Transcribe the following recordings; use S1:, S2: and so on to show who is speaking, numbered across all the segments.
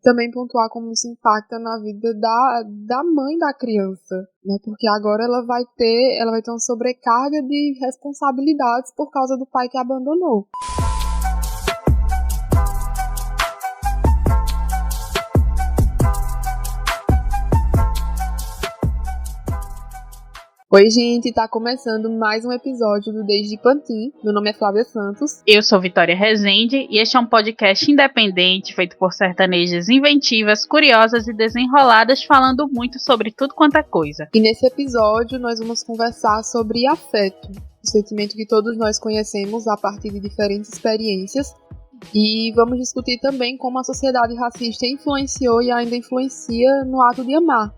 S1: também pontuar como isso impacta na vida da mãe da criança, né? Porque agora ela vai ter uma sobrecarga de responsabilidades por causa do pai que a abandonou. Oi, gente, tá começando mais um episódio do Desde Pantin. Meu nome é Flávia Santos.
S2: Eu sou Vitória Rezende e este é um podcast independente feito por sertanejas inventivas, curiosas e desenroladas, falando muito sobre tudo quanto é coisa.
S1: E nesse episódio nós vamos conversar sobre afeto, o sentimento que todos nós conhecemos a partir de diferentes experiências. E vamos discutir também como a sociedade racista influenciou e ainda influencia no ato de amar.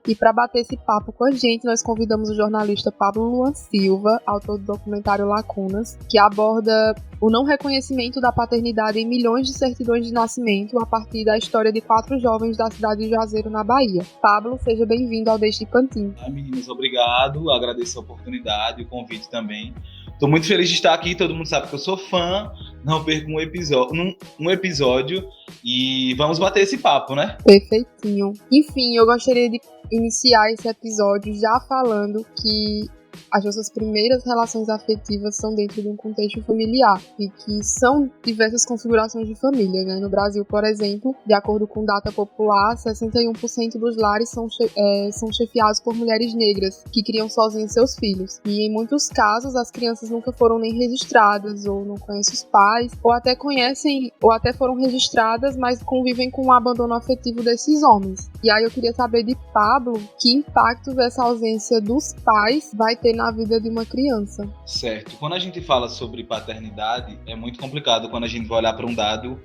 S1: E para bater esse papo com a gente, nós convidamos o jornalista Pablo Luan Silva, autor do documentário Lacunas, que aborda o não reconhecimento da paternidade em milhões de certidões de nascimento a partir da história de 4 jovens da cidade de Juazeiro, na Bahia. Pablo, seja bem-vindo ao Desde Pantin.
S3: Meninas, obrigado, agradeço a oportunidade e o convite também. Estou muito feliz de estar aqui, todo mundo sabe que eu sou fã, não perco um episódio e vamos bater esse papo, né?
S1: Perfeitinho. Enfim, eu gostaria de iniciar esse episódio já falando que as nossas primeiras relações afetivas são dentro de um contexto familiar e que são diversas configurações de família, né? No Brasil, por exemplo, de acordo com data popular, 61% dos lares são chefiados por mulheres negras que criam sozinhas seus filhos. E em muitos casos, as crianças nunca foram nem registradas ou não conhecem os pais, ou até conhecem, ou até foram registradas, mas convivem com o abandono afetivo desses homens. E aí eu queria saber de Pablo que impactos essa ausência dos pais vai ter na vida de uma criança.
S3: Certo. Quando a gente fala sobre paternidade, é muito complicado quando a gente vai olhar para um dado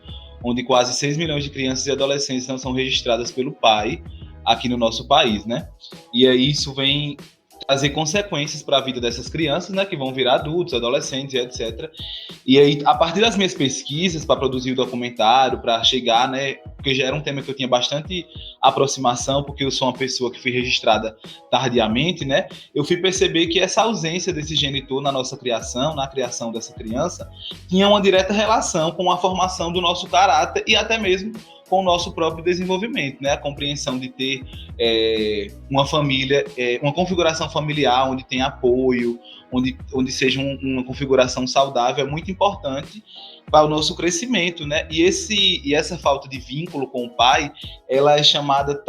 S3: onde quase 6 milhões de crianças e adolescentes não são registradas pelo pai aqui no nosso país, né? E aí isso vem trazer consequências para a vida dessas crianças, né, que vão virar adultos, adolescentes, etc. E aí, a partir das minhas pesquisas para produzir o documentário, para chegar, né, porque já era um tema que eu tinha bastante aproximação, porque eu sou uma pessoa que fui registrada tardiamente, né, eu fui perceber que essa ausência desse genitor na nossa criação, na criação dessa criança, tinha uma direta relação com a formação do nosso caráter e até mesmo com o nosso próprio desenvolvimento, né? A compreensão de ter uma família, uma configuração familiar onde tem apoio, onde seja uma configuração saudável é muito importante para o nosso crescimento, né? E essa falta de vínculo com o pai, ela é chamada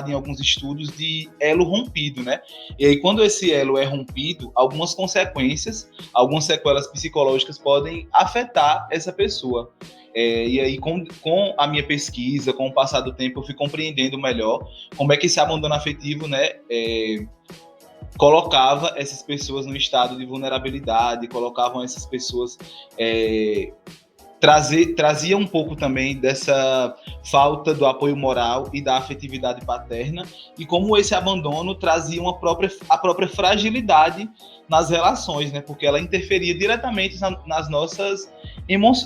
S3: em alguns estudos de elo rompido, né? E aí quando esse elo é rompido, algumas sequelas psicológicas podem afetar essa pessoa. E aí, com a minha pesquisa, com o passar do tempo, eu fui compreendendo melhor como é que esse abandono afetivo, né, colocava essas pessoas no estado de vulnerabilidade, colocavam essas pessoas... trazia um pouco também dessa falta do apoio moral e da afetividade paterna, e como esse abandono trazia a própria fragilidade nas relações, né? Porque ela interferia diretamente nas nossas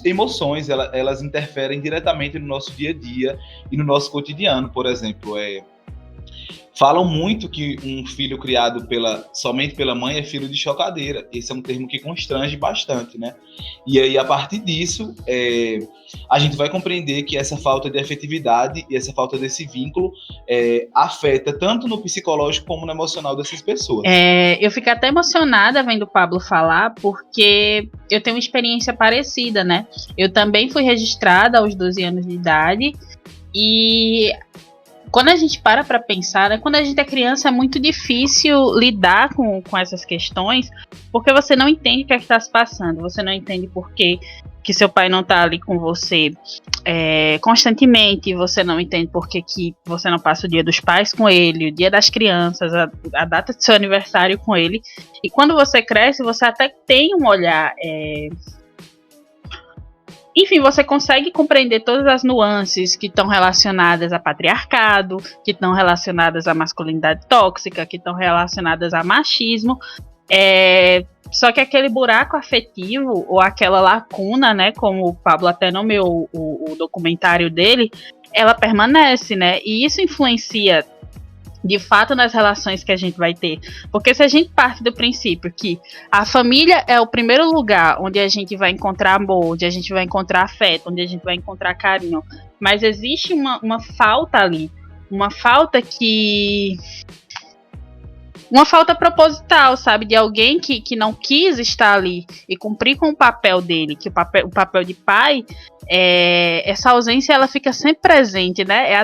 S3: emoções, elas interferem diretamente no nosso dia a dia e no nosso cotidiano. Por exemplo, falam muito que um filho criado somente pela mãe é filho de chocadeira. Esse é um termo que constrange bastante, né? E aí, a partir disso, a gente vai compreender que essa falta de afetividade e essa falta desse vínculo afeta tanto no psicológico como no emocional dessas pessoas.
S2: Eu fico até emocionada vendo o Pablo falar, porque eu tenho uma experiência parecida, né? Eu também fui registrada aos 12 anos de idade e... quando a gente para pensar, né, quando a gente é criança é muito difícil lidar com essas questões, porque você não entende o que é que está se passando, você não entende por que seu pai não está ali com você constantemente, você não entende por que você não passa o dia dos pais com ele, o dia das crianças, a data do seu aniversário com ele, e quando você cresce, você até tem um olhar... enfim, você consegue compreender todas as nuances que estão relacionadas a patriarcado, que estão relacionadas à masculinidade tóxica, que estão relacionadas a machismo. Só que aquele buraco afetivo, ou aquela lacuna, né, como o Pablo até nomeou o documentário dele, ela permanece, né? E isso influencia de fato nas relações que a gente vai ter. Porque se a gente parte do princípio que a família é o primeiro lugar onde a gente vai encontrar amor, onde a gente vai encontrar afeto, onde a gente vai encontrar carinho, mas existe uma falta ali, uma falta proposital, sabe? De alguém que não quis estar ali e cumprir com o papel dele, que o papel de pai, essa ausência ela fica sempre presente, né? É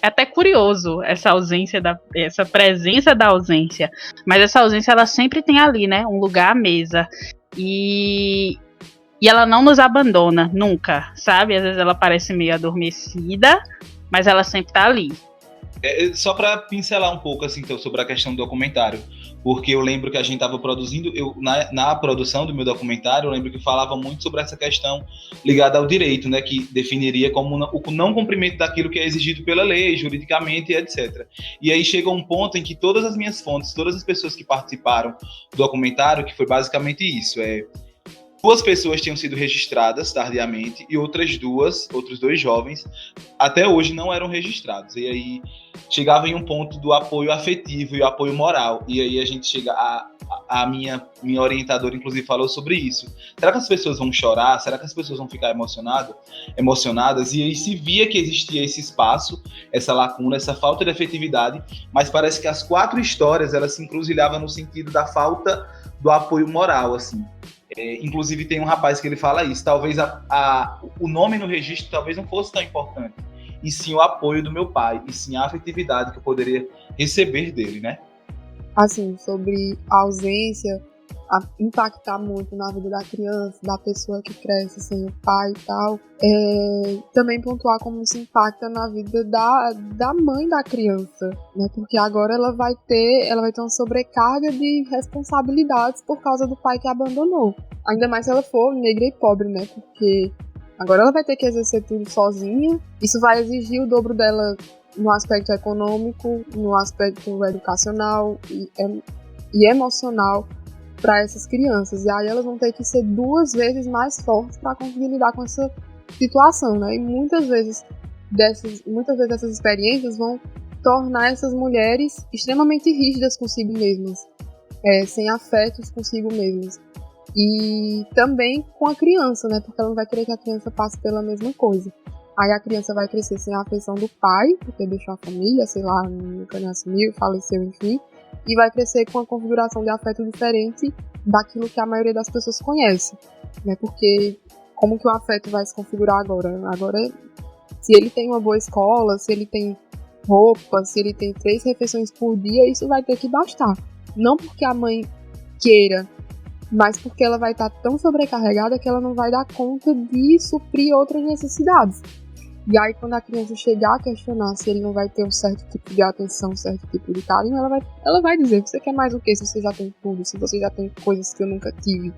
S2: até curioso essa presença da ausência, mas essa ausência ela sempre tem ali, né? Um lugar à mesa e ela não nos abandona nunca, sabe? Às vezes ela parece meio adormecida, mas ela sempre tá ali.
S3: Só para pincelar um pouco assim, então, sobre a questão do documentário, porque eu lembro que a gente estava produzindo, na produção do meu documentário, eu lembro que falava muito sobre essa questão ligada ao direito, né, que definiria como o não cumprimento daquilo que é exigido pela lei, juridicamente, etc. E aí chegou um ponto em que todas as minhas fontes, todas as pessoas que participaram do documentário, que foi basicamente isso, 2 pessoas tinham sido registradas tardiamente e outros 2 jovens, até hoje não eram registrados. E aí chegava em um ponto do apoio afetivo e o apoio moral. E aí a gente chega a minha orientadora, inclusive, falou sobre isso. Será que as pessoas vão chorar? Será que as pessoas vão ficar emocionadas? E aí se via que existia esse espaço, essa lacuna, essa falta de afetividade, mas parece que as 4 histórias, elas se encruzilhavam no sentido da falta do apoio moral, assim. Inclusive tem um rapaz que ele fala isso, talvez o nome no registro talvez não fosse tão importante, e sim o apoio do meu pai, e sim a afetividade que eu poderia receber dele, né?
S1: Assim, sobre a ausência impactar muito na vida da criança, da pessoa que cresce sem o pai e tal, também pontuar como isso impacta na vida da mãe da criança, né? Porque agora ela vai ter uma sobrecarga de responsabilidades por causa do pai que a abandonou. Ainda mais se ela for negra e pobre, né? Porque agora ela vai ter que exercer tudo sozinha. Isso vai exigir o dobro dela no aspecto econômico, no aspecto educacional e emocional para essas crianças. E aí elas vão ter que ser 2 vezes mais fortes para conseguir lidar com essa situação, né? E muitas vezes essas experiências vão tornar essas mulheres extremamente rígidas consigo mesmas, sem afetos consigo mesmas. E também com a criança, né? Porque ela não vai querer que a criança passe pela mesma coisa. Aí a criança vai crescer sem a afeição do pai, porque deixou a família, sei lá, nunca nem assumiu, faleceu, enfim. E vai crescer com uma configuração de afeto diferente daquilo que a maioria das pessoas conhece, né? Porque como que o afeto vai se configurar agora? Agora, se ele tem uma boa escola, se ele tem roupa, se ele tem 3 refeições por dia, isso vai ter que bastar. Não porque a mãe queira, mas porque ela vai estar tão sobrecarregada que ela não vai dar conta de suprir outras necessidades. E aí, quando a criança chegar a questionar se ele não vai ter um certo tipo de atenção, um certo tipo de carinho, ela vai dizer: você quer mais o quê se você já tem tudo, se você já tem coisas que eu nunca tive?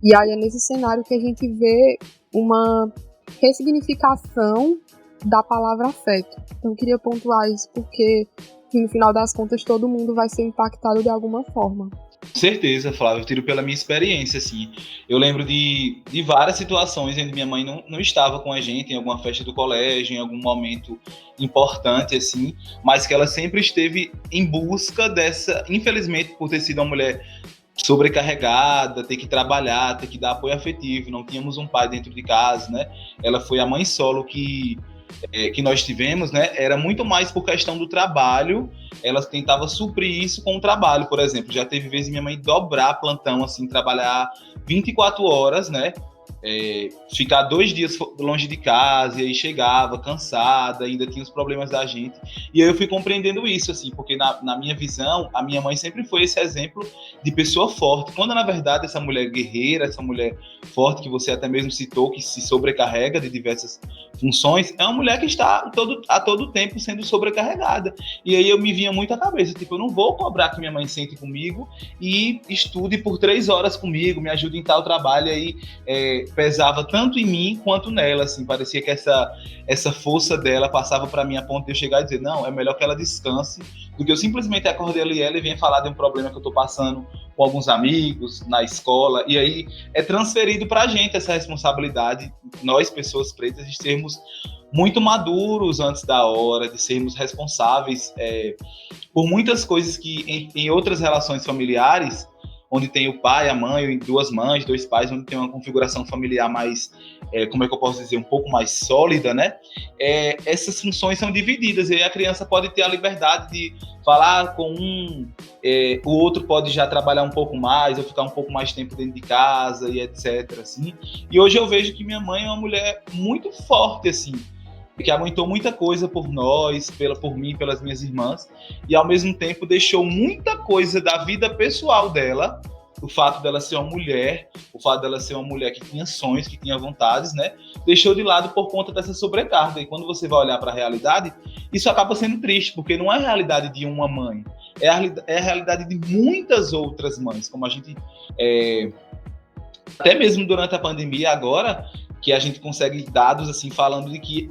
S1: E aí é nesse cenário que a gente vê uma ressignificação da palavra afeto. Então eu queria pontuar isso porque, no final das contas, todo mundo vai ser impactado de alguma forma.
S3: Com certeza, Flávio, eu tiro pela minha experiência, assim. Eu lembro de várias situações onde minha mãe não estava com a gente em alguma festa do colégio, em algum momento importante, assim, mas que ela sempre esteve em busca dessa, infelizmente, por ter sido uma mulher sobrecarregada, ter que trabalhar, ter que dar apoio afetivo, não tínhamos um pai dentro de casa, né? Ela foi a mãe solo que nós tivemos, né? Era muito mais por questão do trabalho. Ela tentava suprir isso com o trabalho, por exemplo. Já teve vezes minha mãe dobrar plantão, assim, trabalhar 24 horas, né? Ficar 2 dias longe de casa, e aí chegava cansada, ainda tinha os problemas da gente. E aí eu fui compreendendo isso, assim, porque na minha visão, a minha mãe sempre foi esse exemplo de pessoa forte, quando na verdade essa mulher guerreira, essa mulher forte, que você até mesmo citou, que se sobrecarrega de diversas funções, é uma mulher que está a todo tempo sendo sobrecarregada. E aí eu me vinha muito à cabeça, tipo, eu não vou cobrar que minha mãe sente comigo e estude por 3 horas comigo, me ajude em tal trabalho. Aí pesava tanto em mim quanto nela, assim, parecia que essa força dela passava para mim a ponto de eu chegar e dizer: não, é melhor que ela descanse do que eu simplesmente acordei ali ela e venha falar de um problema que eu tô passando com alguns amigos na escola. E aí é transferido pra gente essa responsabilidade, nós, pessoas pretas, de sermos muito maduros antes da hora, de sermos responsáveis por muitas coisas que em outras relações familiares, onde tem o pai, a mãe, duas mães, dois pais, onde tem uma configuração familiar mais, como é que eu posso dizer, um pouco mais sólida, né? Essas funções são divididas, e aí a criança pode ter a liberdade de falar com o outro pode já trabalhar um pouco mais, ou ficar um pouco mais tempo dentro de casa, e etc. Assim. E hoje eu vejo que minha mãe é uma mulher muito forte, assim, que aguentou muita coisa por nós, por mim, pelas minhas irmãs, e ao mesmo tempo deixou muita coisa da vida pessoal dela, o fato dela ser uma mulher, o fato dela ser uma mulher que tinha sonhos, que tinha vontades, né? Deixou de lado por conta dessa sobrecarga. E quando você vai olhar para a realidade, isso acaba sendo triste, porque não é a realidade de uma mãe, é a realidade de muitas outras mães, como a gente... até mesmo durante a pandemia agora, que a gente consegue dados assim falando de que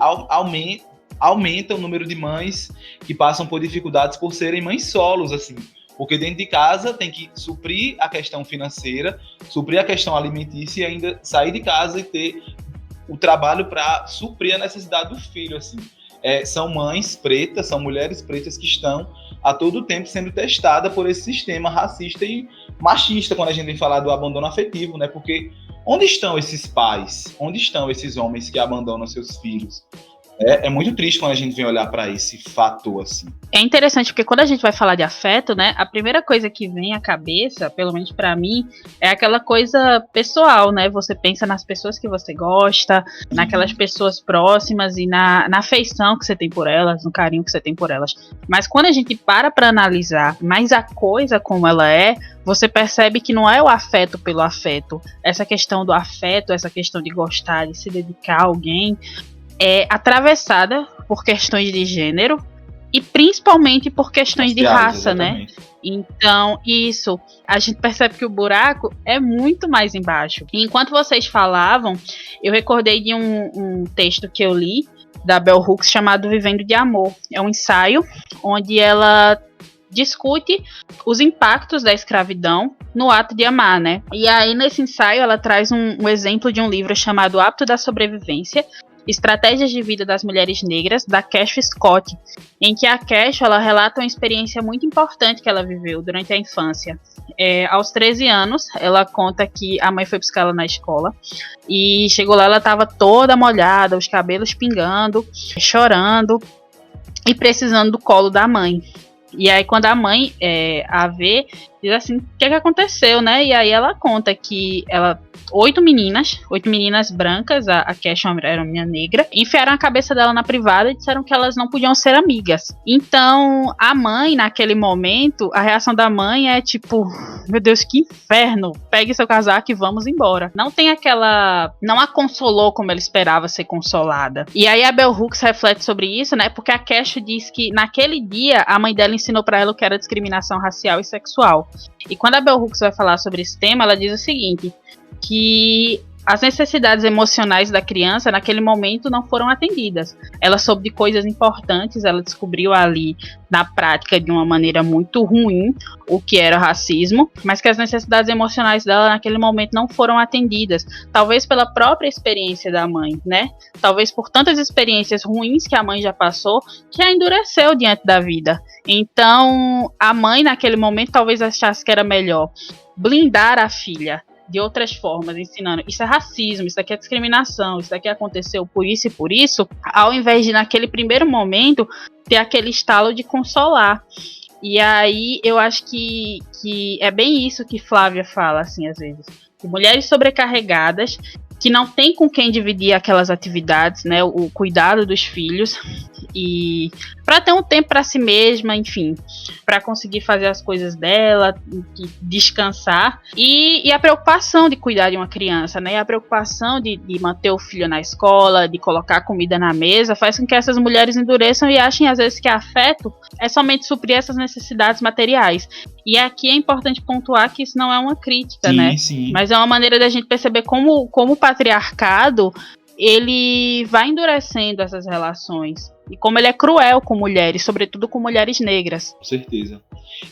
S3: aumenta o número de mães que passam por dificuldades por serem mães solos, assim, porque dentro de casa tem que suprir a questão financeira, suprir a questão alimentícia e ainda sair de casa e ter o trabalho para suprir a necessidade do filho, assim. São mães pretas, são mulheres pretas que estão a todo tempo sendo testadas por esse sistema racista e machista, quando a gente vem falar do abandono afetivo, né? Porque onde estão esses pais? Onde estão esses homens que abandonam seus filhos? É muito triste quando a gente vem olhar para esse fator, assim.
S2: É interessante, porque quando a gente vai falar de afeto, né, a primeira coisa que vem à cabeça, pelo menos para mim, é aquela coisa pessoal, né? Você pensa nas pessoas que você gosta, naquelas pessoas próximas e na afeição que você tem por elas, no carinho que você tem por elas. Mas quando a gente para analisar mais a coisa como ela é, você percebe que não é o afeto pelo afeto. Essa questão do afeto, essa questão de gostar, de se dedicar a alguém, é atravessada por questões de gênero e principalmente por questões de raça, exatamente, né? Então, isso, a gente percebe que o buraco é muito mais embaixo. E enquanto vocês falavam, eu recordei de um texto que eu li, da Bell Hooks, chamado Vivendo de Amor. É um ensaio onde ela discute os impactos da escravidão no ato de amar, né? E aí, nesse ensaio, ela traz um exemplo de um livro chamado Hábito da Sobrevivência, Estratégias de Vida das Mulheres Negras, da Cash Scott, em que a Cash ela relata uma experiência muito importante que ela viveu durante a infância. Aos 13 anos, ela conta que a mãe foi buscar ela na escola e chegou lá, ela estava toda molhada, os cabelos pingando, chorando e precisando do colo da mãe. E aí quando a mãe a vê, diz assim, o que aconteceu, né? E aí ela conta que oito meninas brancas, a Cash era uma menina negra, enfiaram a cabeça dela na privada e disseram que elas não podiam ser amigas. Então a mãe, naquele momento, a reação da mãe é tipo, meu Deus, que inferno, pegue seu casaco e vamos embora. Não a consolou como ela esperava ser consolada. E aí a Bell Hooks reflete sobre isso, né? Porque a Cash diz que naquele dia a mãe dela ensinou para ela o que era discriminação racial e sexual. E quando a Bell Hooks vai falar sobre esse tema, ela diz o seguinte, que as necessidades emocionais da criança naquele momento não foram atendidas. Ela soube de coisas importantes, ela descobriu ali na prática de uma maneira muito ruim o que era racismo, mas que as necessidades emocionais dela naquele momento não foram atendidas, talvez pela própria experiência da mãe, né? Talvez por tantas experiências ruins que a mãe já passou, que a endureceu diante da vida. Então, a mãe naquele momento talvez achasse que era melhor blindar a filha de outras formas, ensinando, isso é racismo, isso aqui é discriminação, isso aqui aconteceu por isso e por isso, ao invés de naquele primeiro momento ter aquele estalo de consolar. E aí eu acho que é bem isso que Flávia fala, assim, às vezes, que mulheres sobrecarregadas, que não tem com quem dividir aquelas atividades, né, o cuidado dos filhos, e para ter um tempo para si mesma, enfim, para conseguir fazer as coisas dela, descansar, e a preocupação de cuidar de uma criança, né, a preocupação de manter o filho na escola, de colocar comida na mesa, faz com que essas mulheres endureçam e achem às vezes que afeto é somente suprir essas necessidades materiais. E aqui é importante pontuar que isso não é uma crítica, sim, né? Sim. Mas é uma maneira da gente perceber como o patriarcado ele vai endurecendo essas relações e como ele é cruel com mulheres, sobretudo com mulheres negras.
S3: Com certeza.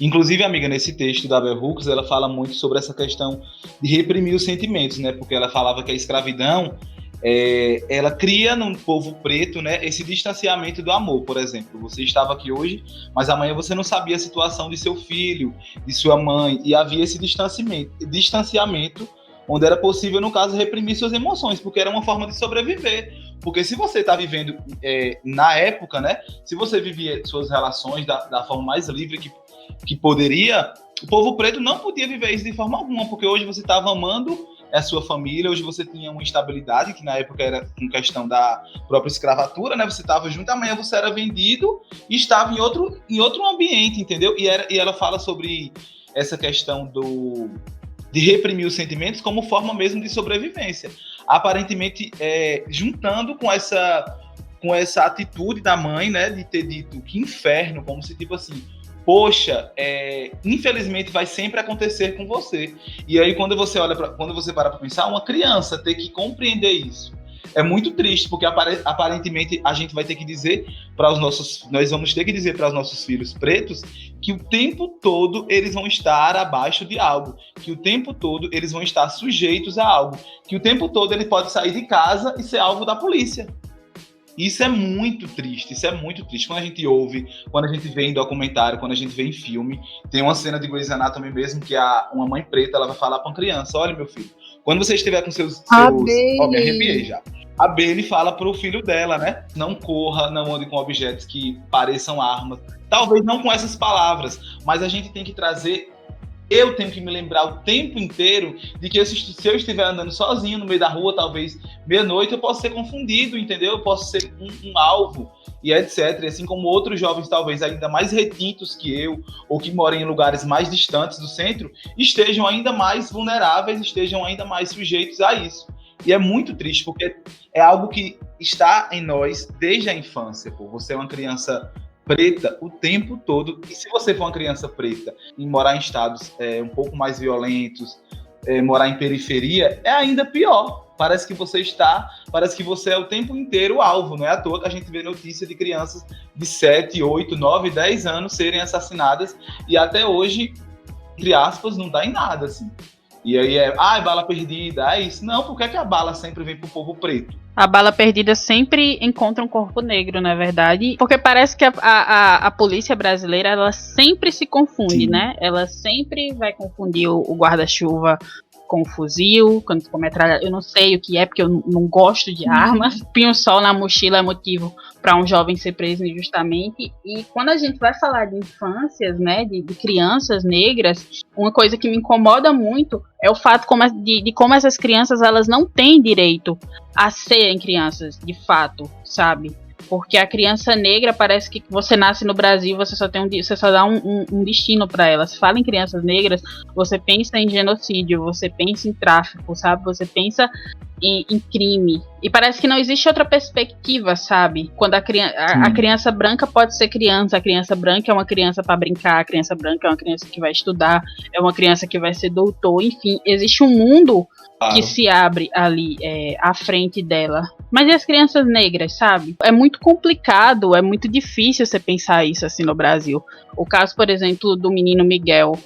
S3: Inclusive, amiga, nesse texto da Bell Hooks, ela fala muito sobre essa questão de reprimir os sentimentos, né? Porque ela falava que a escravidão ela cria no povo preto, né, esse distanciamento do amor. Por exemplo, você estava aqui hoje, mas amanhã você não sabia a situação de seu filho, de sua mãe, e havia esse distanciamento onde era possível, no caso, reprimir suas emoções, porque era uma forma de sobreviver. Porque se você está vivendo na época, né, se você vivia suas relações da forma mais livre que poderia, o povo preto não podia viver isso de forma alguma, porque hoje você estava amando a sua família, hoje você tinha uma estabilidade, que na época era com questão da própria escravatura, né? Você estava junto, amanhã você era vendido e estava em outro ambiente, entendeu? E ela fala sobre essa questão de reprimir os sentimentos como forma mesmo de sobrevivência. Aparentemente, juntando com essa atitude da mãe, né? De ter dito que inferno, como se tipo assim, poxa, infelizmente vai sempre acontecer com você. E aí quando você para pensar, uma criança ter que compreender isso é muito triste, porque aparentemente a gente vai ter que dizer nós vamos ter que dizer para os nossos filhos pretos que o tempo todo eles vão estar abaixo de algo, que o tempo todo eles vão estar sujeitos a algo, que o tempo todo ele pode sair de casa e ser alvo da polícia. Isso é muito triste, Quando a gente ouve, quando a gente vê em documentário, quando a gente vê em filme, tem uma cena de Grey's Anatomy mesmo, que uma mãe preta, ela vai falar para uma criança, olha meu filho, quando você estiver com seus me arrepiei já. A Bailey fala pro filho dela, né, não corra, não ande com objetos que pareçam armas, talvez não com essas palavras, mas a gente tem que trazer. Eu tenho que me lembrar o tempo inteiro de que se eu estiver andando sozinho no meio da rua, talvez meia-noite, eu posso ser confundido, entendeu? Eu posso ser um alvo e etc. E assim como outros jovens, talvez ainda mais retintos que eu, ou que moram em lugares mais distantes do centro, estejam ainda mais vulneráveis, estejam ainda mais sujeitos a isso. E é muito triste, porque é algo que está em nós desde a infância. Pô. Você é uma criança preta o tempo todo, e se você for uma criança preta e morar em estados um pouco mais violentos, morar em periferia, é ainda pior. Parece que você é o tempo inteiro alvo. Não é à toa que a gente vê notícia de crianças de 7, 8, 9, 10 anos serem assassinadas, e até hoje, entre aspas, não dá em nada, assim. E aí bala perdida, é isso. Não, por que a bala sempre vem pro povo preto?
S2: A bala perdida sempre encontra um corpo negro, na verdade, porque parece que a polícia brasileira, ela sempre se confunde, Sim. né? Ela sempre vai confundir o guarda-chuva com o fuzil, com metralhadora. Eu não sei o que é, porque eu não gosto de armas. Pinho-sol na mochila é motivo para um jovem ser preso injustamente. E quando a gente vai falar de infâncias, né, de crianças negras, uma coisa que me incomoda muito é o fato de como essas crianças, elas não têm direito a serem crianças, de fato, sabe? Porque a criança negra, parece que você nasce no Brasil, você só dá um destino para ela. Se fala em crianças negras, você pensa em genocídio, você pensa em tráfico, sabe? Você pensa em crime. E parece que não existe outra perspectiva, sabe? Quando a criança branca pode ser criança, a criança branca é uma criança para brincar, a criança branca é uma criança que vai estudar, é uma criança que vai ser doutor, enfim, existe um mundo que se abre ali à frente dela. Mas e as crianças negras, sabe? É muito complicado, é muito difícil você pensar isso assim no Brasil. O caso, por exemplo, do menino Miguel,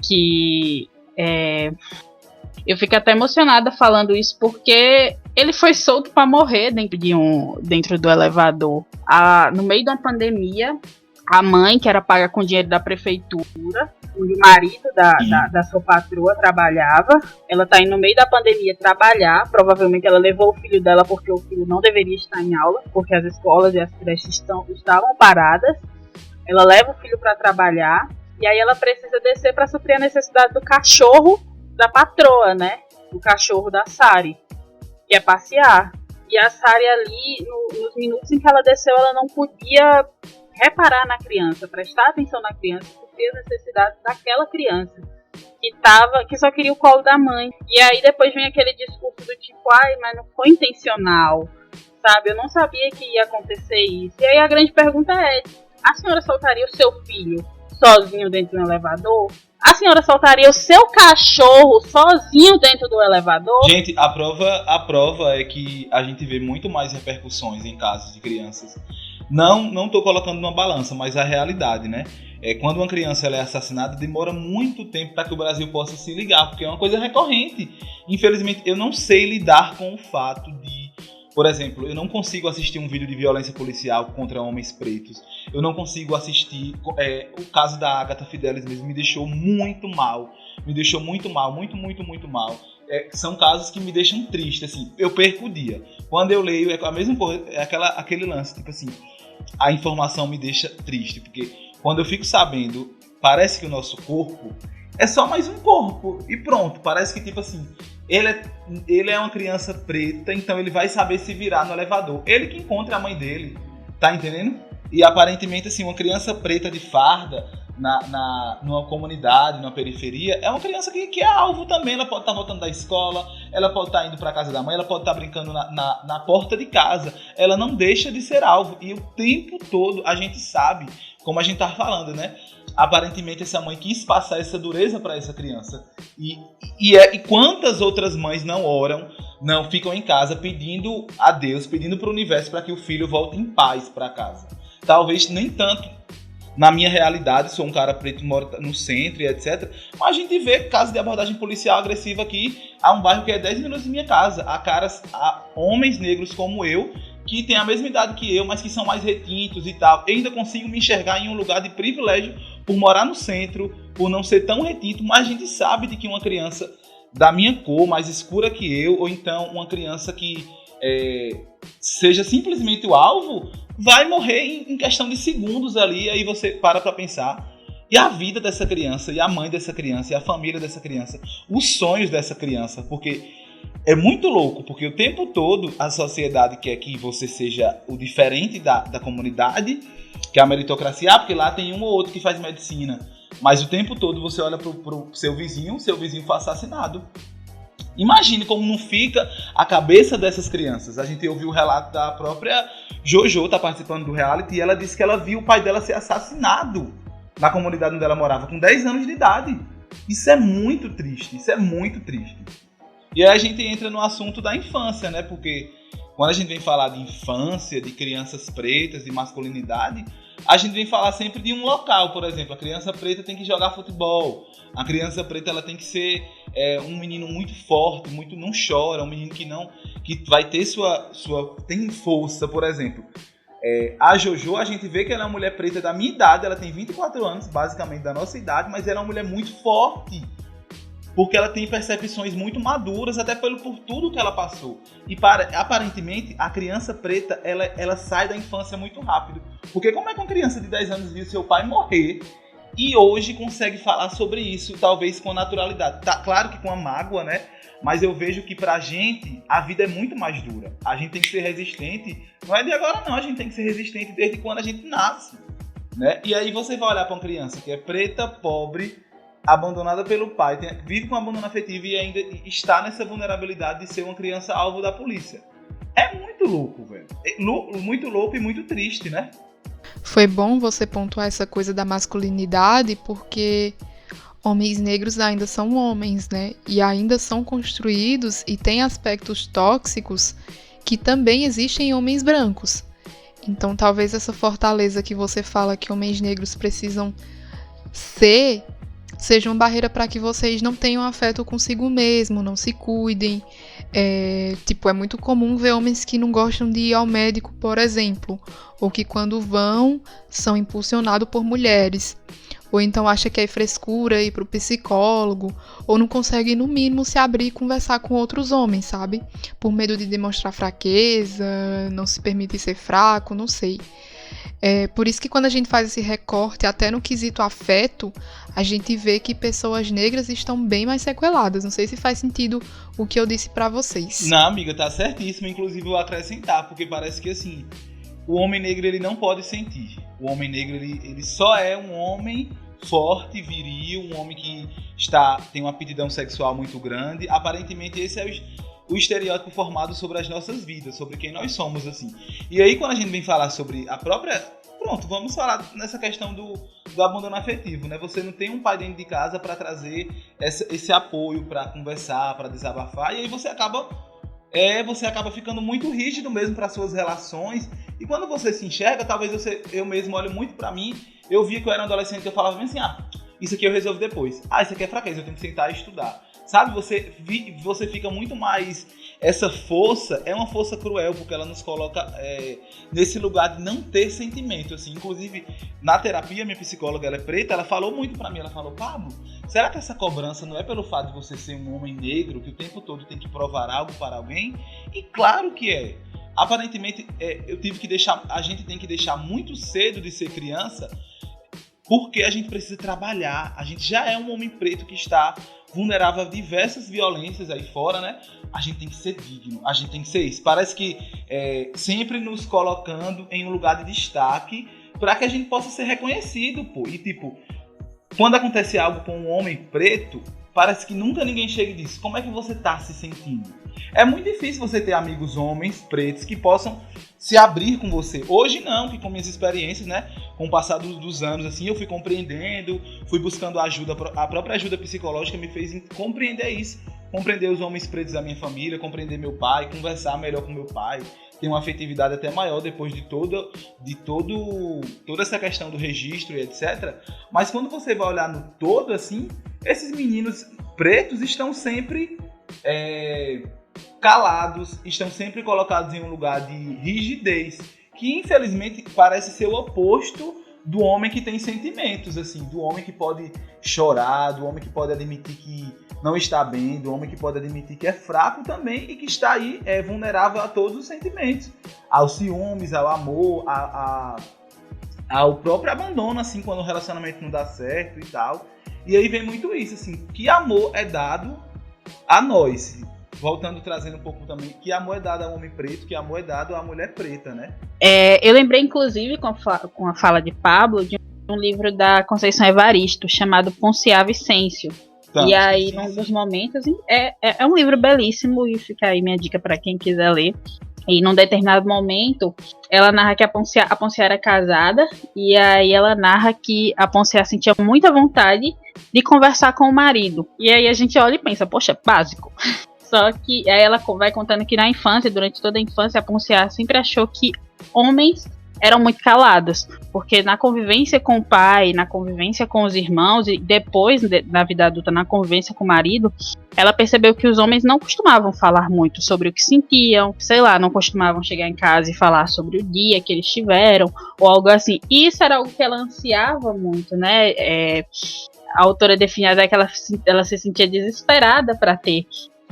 S2: que eu fico até emocionada falando isso, porque ele foi solto para morrer dentro do elevador. No meio da pandemia, a mãe, que era paga com dinheiro da prefeitura, onde o marido da sua patroa trabalhava, ela tá indo no meio da pandemia trabalhar, provavelmente ela levou o filho dela porque o filho não deveria estar em aula, porque as escolas e as creches estavam paradas. Ela leva o filho para trabalhar, e aí ela precisa descer para suprir a necessidade do cachorro da patroa, né? O cachorro da Sari, que é passear. E a Sari ali, nos minutos em que ela desceu, ela não podia reparar na criança, prestar atenção na criança, suprir as necessidades daquela criança que só queria o colo da mãe. E aí depois vem aquele discurso do tipo, mas não foi intencional, sabe? Eu não sabia que ia acontecer isso. E aí a grande pergunta é, a senhora soltaria o seu filho sozinho dentro do elevador? A senhora soltaria o seu cachorro sozinho dentro do elevador?
S3: Gente, a prova é que a gente vê muito mais repercussões em casos de crianças. Não estou colocando numa balança, mas a realidade, né? Quando uma criança ela é assassinada, demora muito tempo para que o Brasil possa se ligar, porque é uma coisa recorrente. Infelizmente, eu não sei lidar com o fato de Por exemplo, eu não consigo assistir um vídeo de violência policial contra homens pretos. Eu não consigo assistir... o caso da Agatha Fidelis mesmo me deixou muito mal. Me deixou muito mal, muito, muito, muito mal. São casos que me deixam triste, assim. Eu perco o dia. Quando eu leio, é a mesma coisa, aquele lance, tipo assim, a informação me deixa triste. Porque quando eu fico sabendo, parece que o nosso corpo é só mais um corpo. E pronto, parece que, tipo assim, ele é uma criança preta, então ele vai saber se virar no elevador. Ele que encontra a mãe dele, tá entendendo? E aparentemente, assim, uma criança preta de farda numa comunidade, numa periferia, é uma criança que é alvo também. Ela pode estar voltando da escola, ela pode estar indo para casa da mãe, ela pode estar brincando na porta de casa. Ela não deixa de ser alvo. E o tempo todo a gente sabe, como a gente tá falando, né? Aparentemente essa mãe quis passar essa dureza para essa criança. E quantas outras mães não oram, não ficam em casa pedindo a Deus, pedindo para o universo para que o filho volte em paz para casa. Talvez nem tanto na minha realidade, sou um cara preto, moro no centro e etc. Mas a gente vê casos de abordagem policial agressiva aqui, há um bairro que é 10 minutos de minha casa. Há homens negros como eu, que têm a mesma idade que eu, mas que são mais retintos e tal. Eu ainda consigo me enxergar em um lugar de privilégio por morar no centro, por não ser tão retinto, mas a gente sabe de que uma criança da minha cor, mais escura que eu, ou então uma criança que seja simplesmente o alvo, vai morrer em questão de segundos ali. Aí você para pensar. E a vida dessa criança, e a mãe dessa criança, e a família dessa criança, os sonhos dessa criança, porque é muito louco, porque o tempo todo a sociedade quer que você seja o diferente da comunidade, que é a meritocracia, porque lá tem um ou outro que faz medicina, mas o tempo todo você olha pro seu vizinho foi assassinado. Imagine como não fica a cabeça dessas crianças. A gente ouviu o relato da própria Jojo, tá participando do reality, e ela disse que ela viu o pai dela ser assassinado na comunidade onde ela morava, com 10 anos de idade. Isso é muito triste, isso é muito triste. E aí a gente entra no assunto da infância, né? Porque quando a gente vem falar de infância, de crianças pretas, de masculinidade, a gente vem falar sempre de um local. Por exemplo, a criança preta tem que jogar futebol. A criança preta ela tem que ser um menino muito forte, muito não chora, um menino que vai ter tem força, por exemplo. A Jojo, a gente vê que ela é uma mulher preta da minha idade, ela tem 24 anos, basicamente da nossa idade, mas ela é uma mulher muito forte. Porque ela tem percepções muito maduras, até por tudo que ela passou. E aparentemente, a criança preta, ela sai da infância muito rápido. Porque como é que uma criança de 10 anos viu seu pai morrer e hoje consegue falar sobre isso, talvez com naturalidade? Tá claro que com a mágoa, né? Mas eu vejo que pra gente, a vida é muito mais dura. A gente tem que ser resistente. Não é de agora não, a gente tem que ser resistente desde quando a gente nasce, né? E aí você vai olhar pra uma criança que é preta, pobre, abandonada pelo pai, vive com abandono afetivo e ainda está nessa vulnerabilidade de ser uma criança alvo da polícia. É muito louco, velho. Muito louco e muito triste, né?
S1: Foi bom você pontuar essa coisa da masculinidade, porque homens negros ainda são homens, né? E ainda são construídos e têm aspectos tóxicos que também existem em homens brancos. Então, talvez essa fortaleza que você fala que homens negros precisam ser seja uma barreira para que vocês não tenham afeto consigo mesmo, não se cuidem. É muito comum ver homens que não gostam de ir ao médico, por exemplo, ou que quando vão são impulsionados por mulheres, ou então acha que é frescura ir pro psicólogo, ou não consegue no mínimo se abrir e conversar com outros homens, sabe? Por medo de demonstrar fraqueza, não se permitir ser fraco, não sei. Por isso que quando a gente faz esse recorte, até no quesito afeto, a gente vê que pessoas negras estão bem mais sequeladas. Não sei se faz sentido o que eu disse pra vocês.
S3: Não, amiga, tá certíssimo. Inclusive eu vou acrescentar, porque parece que assim, o homem negro ele não pode sentir. O homem negro ele só é um homem forte, viril, um homem que tem uma aptidão sexual muito grande. Aparentemente esse é o estereótipo formado sobre as nossas vidas, sobre quem nós somos, assim. E aí, quando a gente vem falar sobre a própria... Pronto, vamos falar nessa questão do abandono afetivo, né? Você não tem um pai dentro de casa para trazer esse apoio, para conversar, para desabafar, e aí você acaba ficando muito rígido mesmo para suas relações. E quando você se enxerga, talvez eu mesmo olho muito para mim, eu via que eu era um adolescente que eu falava assim, isso aqui eu resolvo depois. Isso aqui é fraqueza, eu tenho que sentar e estudar. sabe, você fica muito mais... Essa força é uma força cruel, porque ela nos coloca nesse lugar de não ter sentimento, assim. Inclusive, na terapia, minha psicóloga, ela é preta, ela falou muito pra mim, ela falou, Pablo, será que essa cobrança não é pelo fato de você ser um homem negro, que o tempo todo tem que provar algo para alguém? E claro que é. Aparentemente, a gente tem que deixar muito cedo de ser criança, porque a gente precisa trabalhar. A gente já é um homem preto que está vulnerável a diversas violências aí fora, né? A gente tem que ser digno, a gente tem que ser isso. Parece que sempre nos colocando em um lugar de destaque para que a gente possa ser reconhecido, pô. E tipo, quando acontece algo com um homem preto, parece que nunca ninguém chega e diz, como é que você tá se sentindo? É muito difícil você ter amigos homens pretos que possam se abrir com você. Hoje não, que com minhas experiências, né, com o passar dos anos, assim, eu fui compreendendo, fui buscando ajuda, a própria ajuda psicológica me fez compreender isso. Compreender os homens pretos da minha família, compreender meu pai, conversar melhor com meu pai, ter uma afetividade até maior depois de toda essa questão do registro e etc. Mas quando você vai olhar no todo, assim, esses meninos pretos estão sempre calados, estão sempre colocados em um lugar de rigidez, que infelizmente parece ser o oposto do homem que tem sentimentos, assim, do homem que pode chorar, do homem que pode admitir que não está bem, do homem que pode admitir que é fraco também e que está aí vulnerável a todos os sentimentos, aos ciúmes, ao amor, ao próprio abandono, assim, quando o relacionamento não dá certo e tal. E aí vem muito isso, assim, que amor é dado a nós. Voltando, trazendo um pouco também, que amor é dado ao homem preto, que amor é dado à mulher preta, né?
S2: Eu lembrei, inclusive, com a fala de Pablo, de um livro da Conceição Evaristo, chamado Ponciá Vicêncio. Então, e aí, num dos momentos, é um livro belíssimo, e fica aí minha dica para quem quiser ler. E num determinado momento, ela narra que a Ponciá era casada, e aí ela narra que a Ponciá sentia muita vontade de conversar com o marido. E aí a gente olha e pensa, poxa, básico. Só que aí ela vai contando que na infância, durante toda a infância, a Ponciá sempre achou que homens eram muito calados, porque na convivência com o pai, na convivência com os irmãos e depois, na vida adulta, na convivência com o marido, ela percebeu que os homens não costumavam falar muito sobre o que sentiam, sei lá, não costumavam chegar em casa e falar sobre o dia que eles tiveram, ou algo assim. E isso era algo que ela ansiava muito, né? A autora define até que ela se sentia desesperada para ter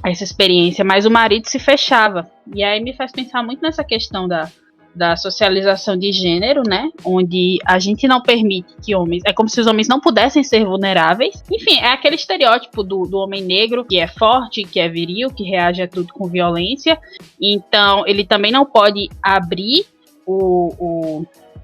S2: essa experiência, mas o marido se fechava. E aí me faz pensar muito nessa questão da socialização de gênero, né? Onde a gente não permite que homens... É como se os homens não pudessem ser vulneráveis. Enfim, é aquele estereótipo do homem negro que é forte, que é viril, que reage a tudo com violência. Então, ele também não pode abrir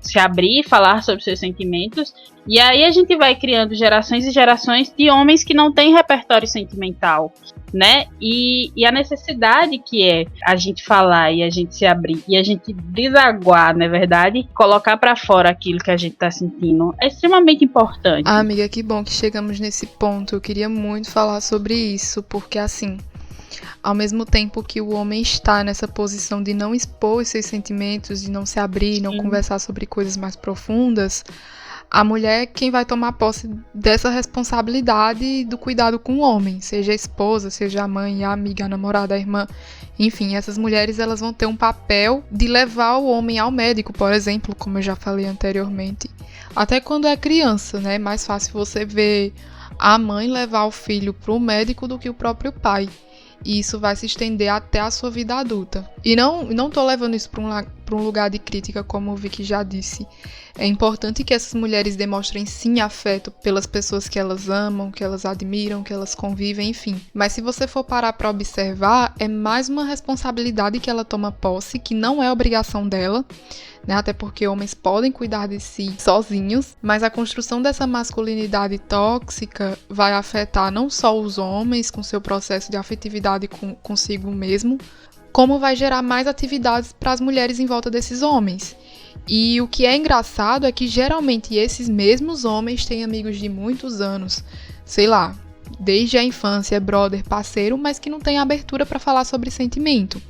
S2: se abrir e falar sobre seus sentimentos. E aí a gente vai criando gerações e gerações de homens que não têm repertório sentimental, né? E a necessidade que é a gente falar e a gente se abrir e a gente desaguar, não é verdade? Colocar pra fora aquilo que a gente tá sentindo é extremamente importante.
S1: Amiga, que bom que chegamos nesse ponto. Eu queria muito falar sobre isso, porque assim, ao mesmo tempo que o homem está nessa posição de não expor os seus sentimentos, de não se abrir, não conversar sobre coisas mais profundas, a mulher é quem vai tomar posse dessa responsabilidade do cuidado com o homem, seja a esposa, seja a mãe, a amiga, a namorada, a irmã. Enfim, essas mulheres elas vão ter um papel de levar o homem ao médico, por exemplo, como eu já falei anteriormente. Até quando é criança, né? É mais fácil você ver a mãe levar o filho para o médico do que o próprio pai. E isso vai se estender até a sua vida adulta. E não tô levando isso para um lugar de crítica, como o Vicky já disse. É importante que essas mulheres demonstrem sim afeto pelas pessoas que elas amam, que elas admiram, que elas convivem, enfim. Mas se você for parar para observar, é mais uma responsabilidade que ela toma posse, que não é obrigação dela, né? Até porque homens podem cuidar de si sozinhos, mas a construção dessa masculinidade tóxica vai afetar não só os homens com seu processo de afetividade consigo mesmo, como vai gerar mais atividades para as mulheres em volta desses homens. E o que é engraçado é que geralmente esses mesmos homens têm amigos de muitos anos, sei lá, desde a infância, brother, parceiro, mas que não tem abertura para falar sobre sentimento.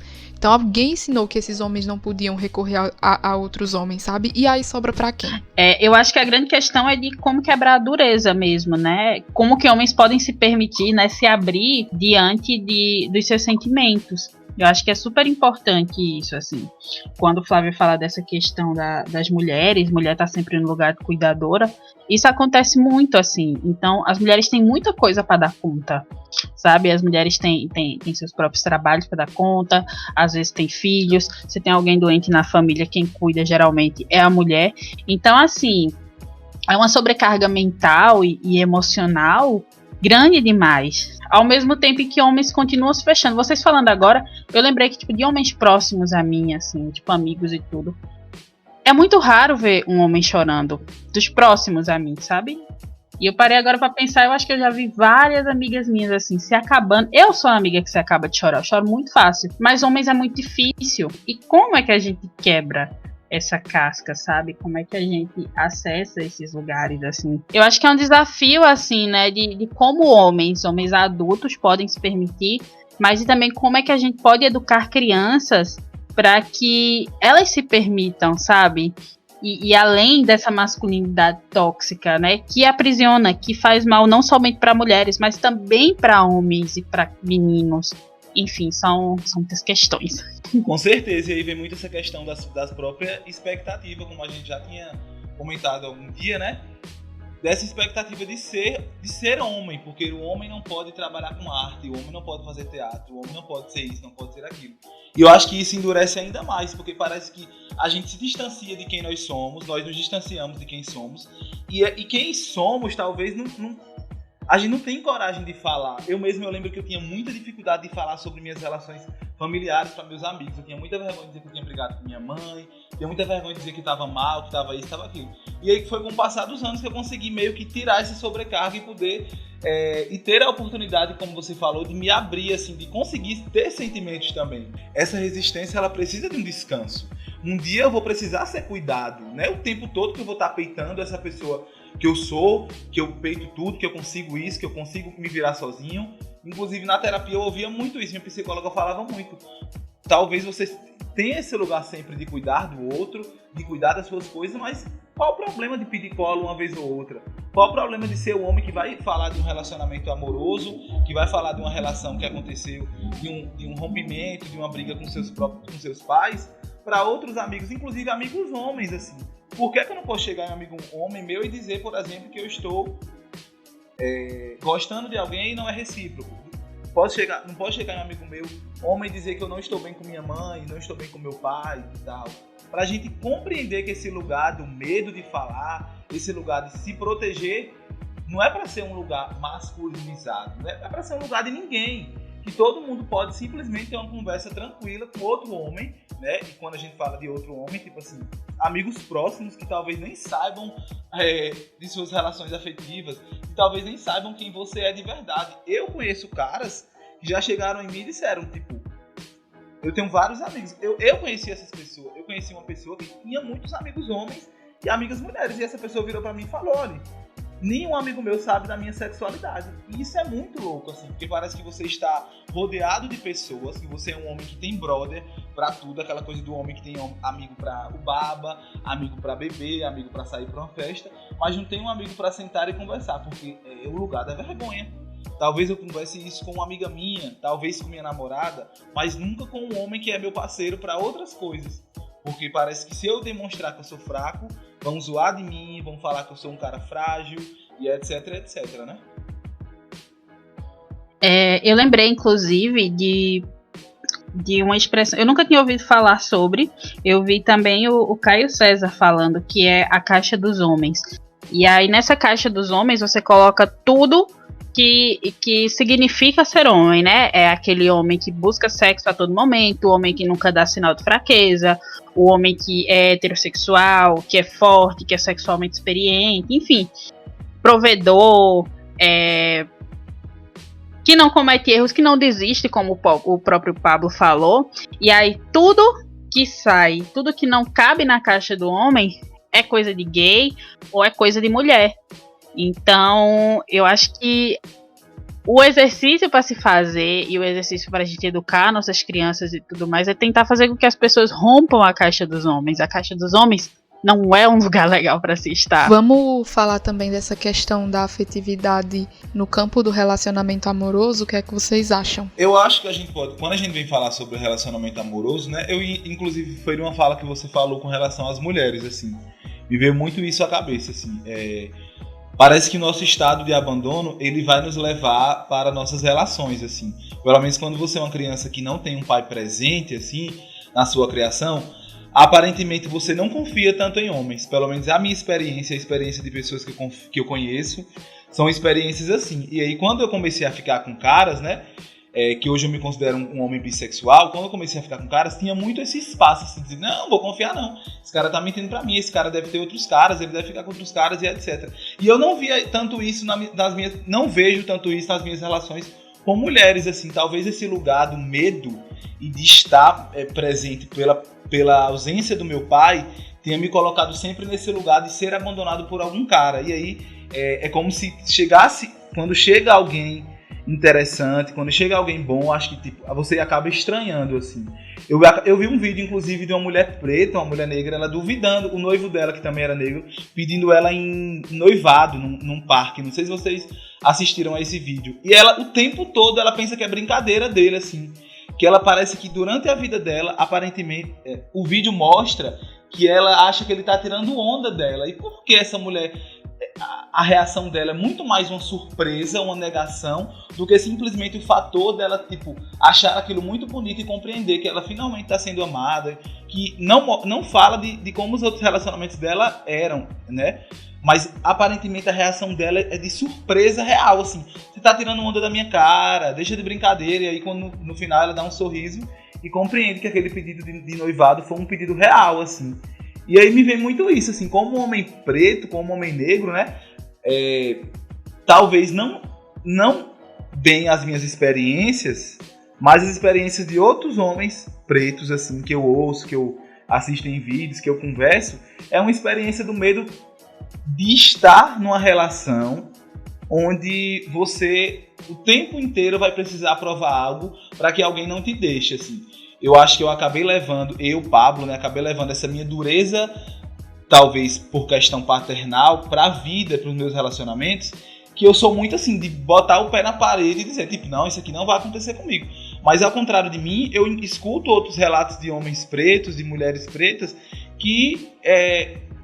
S4: Então alguém ensinou que esses homens não podiam recorrer a outros homens, sabe? E aí sobra pra quem?
S2: Eu acho que a grande questão é de como quebrar a dureza mesmo, né? Como que homens podem se permitir, né, se abrir diante dos seus sentimentos. Eu acho que é super importante isso, assim. Quando o Flávio fala dessa questão das mulheres, mulher tá sempre no lugar de cuidadora, isso acontece muito, assim. Então, as mulheres têm muita coisa para dar conta, sabe? As mulheres têm seus próprios trabalhos para dar conta, às vezes têm filhos, se tem alguém doente na família, quem cuida geralmente é a mulher. Então, assim, é uma sobrecarga mental e emocional grande demais. Ao mesmo tempo que homens continuam se fechando. Vocês falando agora, eu lembrei que, tipo, de homens próximos a mim, assim, tipo, amigos e tudo. É muito raro ver um homem chorando. Dos próximos a mim, sabe? E eu parei agora pra pensar, eu acho que eu já vi várias amigas minhas, assim, se acabando. Eu sou uma amiga que se acaba de chorar, eu choro muito fácil. Mas homens é muito difícil. E como é que a gente quebra essa casca, sabe? Como é que a gente acessa esses lugares, assim? Eu acho que é um desafio, assim, né? De como homens adultos podem se permitir, mas e também como é que a gente pode educar crianças para que elas se permitam, sabe? E além dessa masculinidade tóxica, né? Que aprisiona, que faz mal não somente para mulheres, mas também para homens e para meninos. Enfim, são muitas questões.
S3: Com certeza, e aí vem muito essa questão das próprias expectativas, como a gente já tinha comentado algum dia, né? Dessa expectativa de ser homem, porque o homem não pode trabalhar com arte, o homem não pode fazer teatro, o homem não pode ser isso, não pode ser aquilo. E eu acho que isso endurece ainda mais, porque parece que a gente se distancia de quem nós somos, nós nos distanciamos de quem somos, e quem somos talvez a gente não tem coragem de falar. Eu lembro que eu tinha muita dificuldade de falar sobre minhas relações familiares para meus amigos. Eu tinha muita vergonha de dizer que eu tinha brigado com minha mãe, tinha muita vergonha de dizer que estava mal, que estava isso, que estava aquilo. E aí foi com o passar dos anos que eu consegui meio que tirar essa sobrecarga e poder e ter a oportunidade, como você falou, de me abrir, assim, de conseguir ter sentimentos também. Essa resistência, ela precisa de um descanso. Um dia eu vou precisar ser cuidado, né? O tempo todo que eu vou estar peitando essa pessoa que eu sou, que eu peito tudo, que eu consigo isso, que eu consigo me virar sozinho. Inclusive na terapia eu ouvia muito isso, minha psicóloga falava muito. Talvez você tenha esse lugar sempre de cuidar do outro, de cuidar das suas coisas, mas qual o problema de pedir colo uma vez ou outra? Qual o problema de ser o homem que vai falar de um relacionamento amoroso, que vai falar de uma relação que aconteceu, de um rompimento, de uma briga com seus pais, para outros amigos, inclusive amigos homens, assim? Por que eu não posso chegar em um amigo homem meu e dizer, por exemplo, que eu estou gostando de alguém e não é recíproco? Não posso chegar em um amigo meu homem e dizer que eu não estou bem com minha mãe, não estou bem com meu pai e tal. Para a gente compreender que esse lugar do medo de falar, esse lugar de se proteger, não é para ser um lugar masculinizado, não é para ser um lugar de ninguém. Que todo mundo pode simplesmente ter uma conversa tranquila com outro homem, né? E quando a gente fala de outro homem, tipo assim, amigos próximos que talvez nem saibam de suas relações afetivas, que talvez nem saibam quem você é de verdade. Eu conheço caras que já chegaram em mim e disseram, tipo, eu tenho vários amigos. Eu conheci essas pessoas. Eu conheci uma pessoa que tinha muitos amigos homens e amigas mulheres. E essa pessoa virou pra mim e falou, olha, nenhum amigo meu sabe da minha sexualidade. E isso é muito louco, assim, porque parece que você está rodeado de pessoas, que você é um homem que tem brother pra tudo, aquela coisa do homem que tem amigo pra o baba, amigo pra beber, amigo pra sair pra uma festa, mas não tem um amigo pra sentar e conversar, porque é o lugar da vergonha. Talvez eu converse isso com uma amiga minha, talvez com minha namorada, mas nunca com um homem que é meu parceiro pra outras coisas. Porque parece que se eu demonstrar que eu sou fraco, vão zoar de mim, vão falar que eu sou um cara frágil, e etc, etc, né?
S2: Eu lembrei, inclusive, de uma expressão... Eu nunca tinha ouvido falar sobre. Eu vi também o Caio César falando, que é a caixa dos homens. E aí, nessa caixa dos homens, você coloca tudo que significa ser homem, né? É aquele homem que busca sexo a todo momento, o homem que nunca dá sinal de fraqueza, o homem que é heterossexual, que é forte, que é sexualmente experiente, enfim, provedor, que não comete erros, que não desiste, como o próprio Pablo falou. E aí tudo que sai, tudo que não cabe na caixa do homem é coisa de gay ou é coisa de mulher. Então, eu acho que O exercício para se fazer e o exercício para a gente educar nossas crianças e tudo mais é tentar fazer com que as pessoas rompam a caixa dos homens. A caixa dos homens não é um lugar legal para se estar.
S4: Vamos falar também dessa questão da afetividade no campo do relacionamento amoroso. O que é que vocês acham?
S3: Eu acho que a gente pode, quando a gente vem falar sobre o relacionamento amoroso, né? Eu, inclusive, foi uma fala que você falou com relação às mulheres, assim. Me veio muito isso à cabeça, assim. Parece que o nosso estado de abandono, ele vai nos levar para nossas relações, assim. Pelo menos quando você é uma criança que não tem um pai presente, assim, na sua criação, aparentemente você não confia tanto em homens. Pelo menos a minha experiência, a experiência de pessoas que eu conheço, são experiências assim. E aí quando eu comecei a ficar com caras, né, que hoje eu me considero um homem bissexual, quando eu comecei a ficar com caras, tinha muito esse espaço, assim, de dizer, não vou confiar não, esse cara tá mentindo pra mim, esse cara deve ter outros caras, ele deve ficar com outros caras e etc. E eu não via tanto isso não vejo tanto isso nas minhas relações com mulheres, assim, talvez esse lugar do medo e de estar presente pela ausência do meu pai tenha me colocado sempre nesse lugar de ser abandonado por algum cara. E aí é como se chegasse, quando chega alguém interessante, quando chega alguém bom, acho que tipo, você acaba estranhando, assim. Eu vi um vídeo, inclusive, de uma mulher preta, uma mulher negra, ela duvidando, o noivo dela, que também era negro, pedindo ela em noivado, num parque. Não sei se vocês assistiram a esse vídeo. E ela, o tempo todo, ela pensa que é brincadeira dele, assim. Que ela parece que durante a vida dela, aparentemente, o vídeo mostra que ela acha que ele tá tirando onda dela. E por que essa mulher, a reação dela é muito mais uma surpresa, uma negação, do que simplesmente o fator dela, tipo, achar aquilo muito bonito e compreender que ela finalmente tá sendo amada, que não fala de como os outros relacionamentos dela eram, né? Mas aparentemente a reação dela é de surpresa real, assim. Você tá tirando onda da minha cara, deixa de brincadeira. E aí quando no final ela dá um sorriso e compreende que aquele pedido de noivado foi um pedido real, assim. E aí me vem muito isso, assim, como homem preto, como homem negro, né? Talvez não bem as minhas experiências, mas as experiências de outros homens pretos, assim, que eu ouço, que eu assisto em vídeos, que eu converso, é uma experiência do medo de estar numa relação onde você o tempo inteiro vai precisar provar algo para que alguém não te deixe, assim. Eu acho que eu acabei levando, Pablo, né, acabei levando essa minha dureza, talvez por questão paternal, para a vida, para os meus relacionamentos, que eu sou muito assim, de botar o pé na parede e dizer, tipo, não, isso aqui não vai acontecer comigo. Mas ao contrário de mim, eu escuto outros relatos de homens pretos, de mulheres pretas, que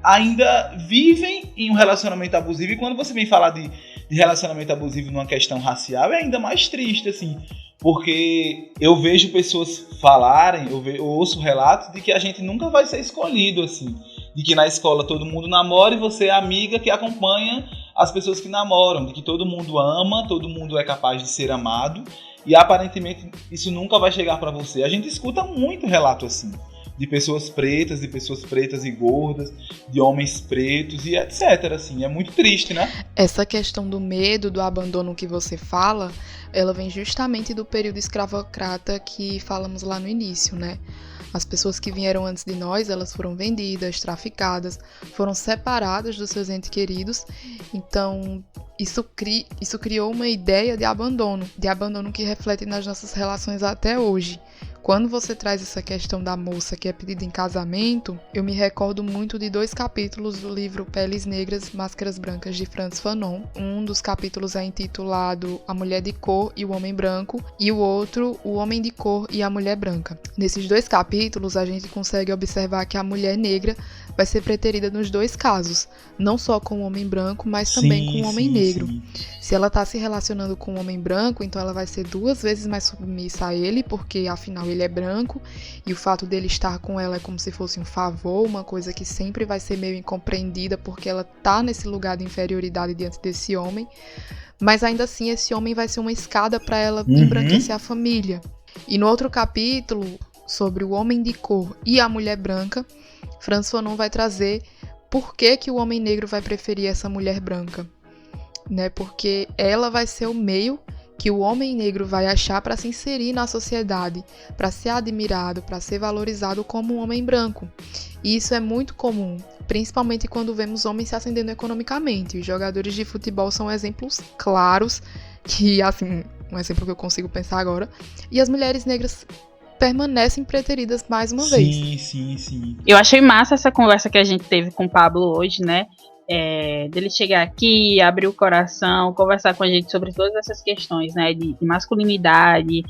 S3: ainda vivem em um relacionamento abusivo. E quando você vem falar de relacionamento abusivo numa questão racial, é ainda mais triste, assim. Porque eu vejo pessoas falarem, eu ouço relatos de que a gente nunca vai ser escolhido, assim. De que na escola todo mundo namora e você é a amiga que acompanha as pessoas que namoram. De que todo mundo ama, todo mundo é capaz de ser amado. E aparentemente isso nunca vai chegar pra você. A gente escuta muito relato assim. De pessoas pretas e gordas, de homens pretos e etc. Assim, é muito triste, né?
S4: Essa questão do medo, do abandono que você fala, ela vem justamente do período escravocrata que falamos lá no início, né? As pessoas que vieram antes de nós, elas foram vendidas, traficadas, foram separadas dos seus entes queridos. Então, isso criou uma ideia de abandono que reflete nas nossas relações até hoje. Quando você traz essa questão da moça que é pedida em casamento, eu me recordo muito de 2 capítulos do livro Peles Negras, Máscaras Brancas, de Frantz Fanon. Um dos capítulos é intitulado A Mulher de Cor e o Homem Branco, e o outro, O Homem de Cor e a Mulher Branca. Nesses 2 capítulos, a gente consegue observar que a mulher negra vai ser preterida nos 2 casos, não só com o homem branco, mas também com o homem negro. Sim. Se ela está se relacionando com o homem branco, então ela vai ser 2 vezes mais submissa a ele, porque afinal ele é branco, e o fato dele estar com ela é como se fosse um favor, uma coisa que sempre vai ser meio incompreendida, porque ela tá nesse lugar de inferioridade diante desse homem, mas ainda assim esse homem vai ser uma escada para ela embranquecer a família. E no outro capítulo, sobre o homem de cor e a mulher branca, Frantz Fanon vai trazer por que o homem negro vai preferir essa mulher branca, né? Porque ela vai ser o meio que o homem negro vai achar para se inserir na sociedade, para ser admirado, para ser valorizado como um homem branco. E isso é muito comum, principalmente quando vemos homens se ascendendo economicamente. Os jogadores de futebol são exemplos claros que, assim, um exemplo que eu consigo pensar agora, e as mulheres negras permanecem preteridas mais uma vez.
S3: Sim.
S2: Eu achei massa essa conversa que a gente teve com o Pablo hoje, né? Dele chegar aqui, abrir o coração, conversar com a gente sobre todas essas questões, né? De masculinidade,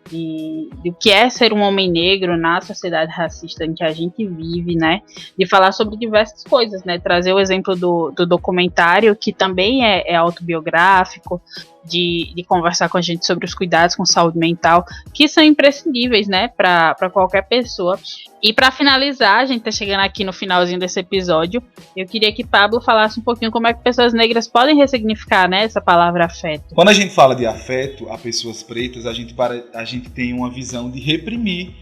S2: de o que é ser um homem negro na sociedade racista em que a gente vive, né? De falar sobre diversas coisas, né? Trazer o exemplo do documentário, que também é autobiográfico, de conversar com a gente sobre os cuidados com saúde mental, que são imprescindíveis, né? Para qualquer pessoa. E para finalizar, a gente tá chegando aqui no finalzinho desse episódio, eu queria que Pablo falasse um pouquinho como é que pessoas negras podem ressignificar, né, essa palavra afeto.
S3: Quando a gente fala de afeto a pessoas pretas, a gente tem uma visão de reprimir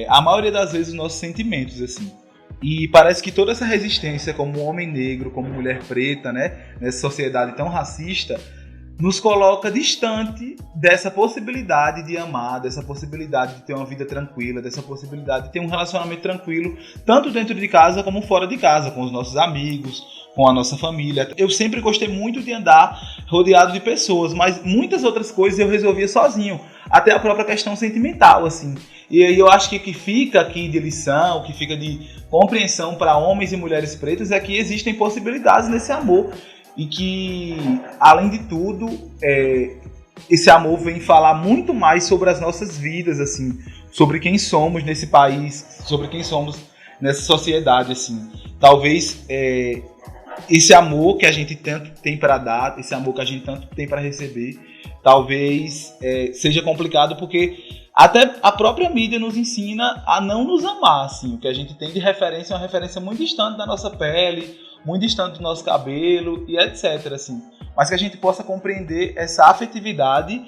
S3: a maioria das vezes os nossos sentimentos, assim. E parece que toda essa resistência como homem negro, como mulher preta, né, nessa sociedade tão racista, nos coloca distante dessa possibilidade de amar, dessa possibilidade de ter uma vida tranquila, dessa possibilidade de ter um relacionamento tranquilo, tanto dentro de casa como fora de casa, com os nossos amigos, com a nossa família. Eu sempre gostei muito de andar rodeado de pessoas, mas muitas outras coisas eu resolvia sozinho, até a própria questão sentimental, assim. E aí eu acho que o que fica aqui de lição, o que fica de compreensão para homens e mulheres pretas é que existem possibilidades nesse amor. E que, além de tudo, esse amor vem falar muito mais sobre as nossas vidas, assim, sobre quem somos nesse país, sobre quem somos nessa sociedade, assim. Talvez esse amor que a gente tanto tem para dar, esse amor que a gente tanto tem para receber, talvez seja complicado porque até a própria mídia nos ensina a não nos amar, assim. O que a gente tem de referência é uma referência muito distante da nossa pele, muito distante do nosso cabelo e etc, assim. Mas que a gente possa compreender essa afetividade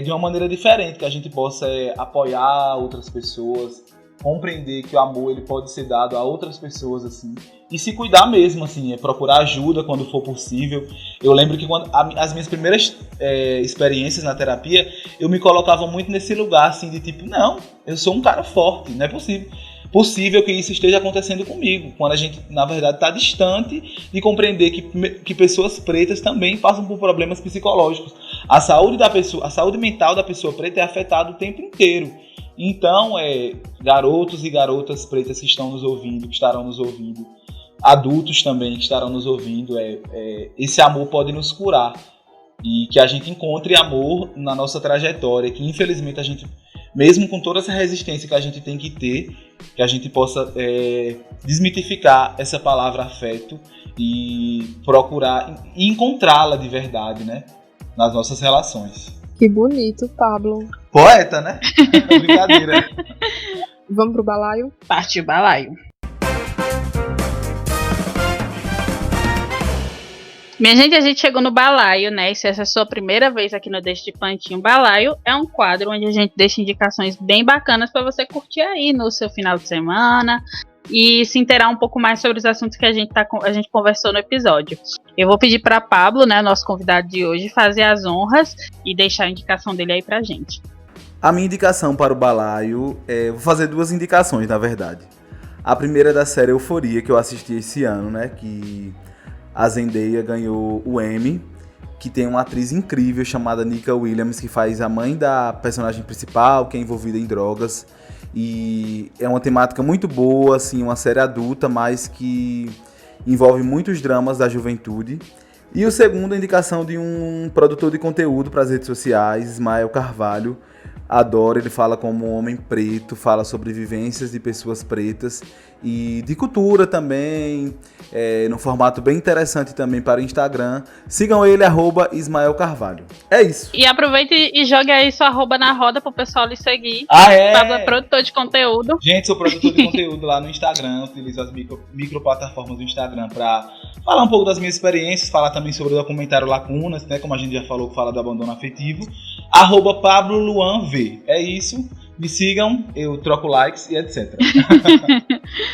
S3: de uma maneira diferente, que a gente possa apoiar outras pessoas, compreender que o amor ele pode ser dado a outras pessoas, assim, e se cuidar mesmo, assim, procurar ajuda quando for possível. Eu lembro que quando as minhas primeiras experiências na terapia, eu me colocava muito nesse lugar, assim, de tipo, não, eu sou um cara forte, não é possível que isso esteja acontecendo comigo, quando a gente, na verdade, está distante de compreender que pessoas pretas também passam por problemas psicológicos. A saúde mental da pessoa preta é afetada o tempo inteiro. Então, garotos e garotas pretas que estão nos ouvindo, que estarão nos ouvindo, adultos também que estarão nos ouvindo, esse amor pode nos curar. E que a gente encontre amor na nossa trajetória, que infelizmente a gente, mesmo com toda essa resistência que a gente tem que ter, que a gente possa desmitificar essa palavra afeto e procurar e encontrá-la de verdade, né, nas nossas relações.
S1: Que bonito, Pablo.
S3: Poeta, né? Brincadeira.
S1: Vamos pro balaio?
S2: Partiu balaio. Minha gente, a gente chegou no balaio, né? E se essa é a sua primeira vez aqui no Deixa de Plantinho, balaio é um quadro onde a gente deixa indicações bem bacanas para você curtir aí no seu final de semana e se inteirar um pouco mais sobre os assuntos que a gente conversou no episódio. Eu vou pedir para Pablo, né, nosso convidado de hoje, fazer as honras e deixar a indicação dele aí pra gente.
S3: A minha indicação para o balaio, vou fazer duas indicações, na verdade. A primeira é da série Euforia, que eu assisti esse ano, né, que a Zendaya ganhou o Emmy, que tem uma atriz incrível chamada Nika Williams, que faz a mãe da personagem principal, que é envolvida em drogas. E é uma temática muito boa, assim, uma série adulta, mas que envolve muitos dramas da juventude. E o segundo, a indicação de um produtor de conteúdo para as redes sociais, Ismael Carvalho. Adoro, ele fala como um homem preto, fala sobre vivências de pessoas pretas e de cultura também, num formato bem interessante também para o Instagram. Sigam ele, @Ismael Carvalho. É isso.
S2: E aproveite e jogue aí sua arroba na roda pro pessoal lhe seguir. Pablo é produtor de conteúdo.
S3: Gente, sou produtor de conteúdo lá no Instagram, utilizo as microplataformas do Instagram para falar um pouco das minhas experiências, falar também sobre o documentário Lacunas, né, como a gente já falou, que fala do abandono afetivo. @Pablo Luan V. É isso. Me sigam, eu troco likes e etc.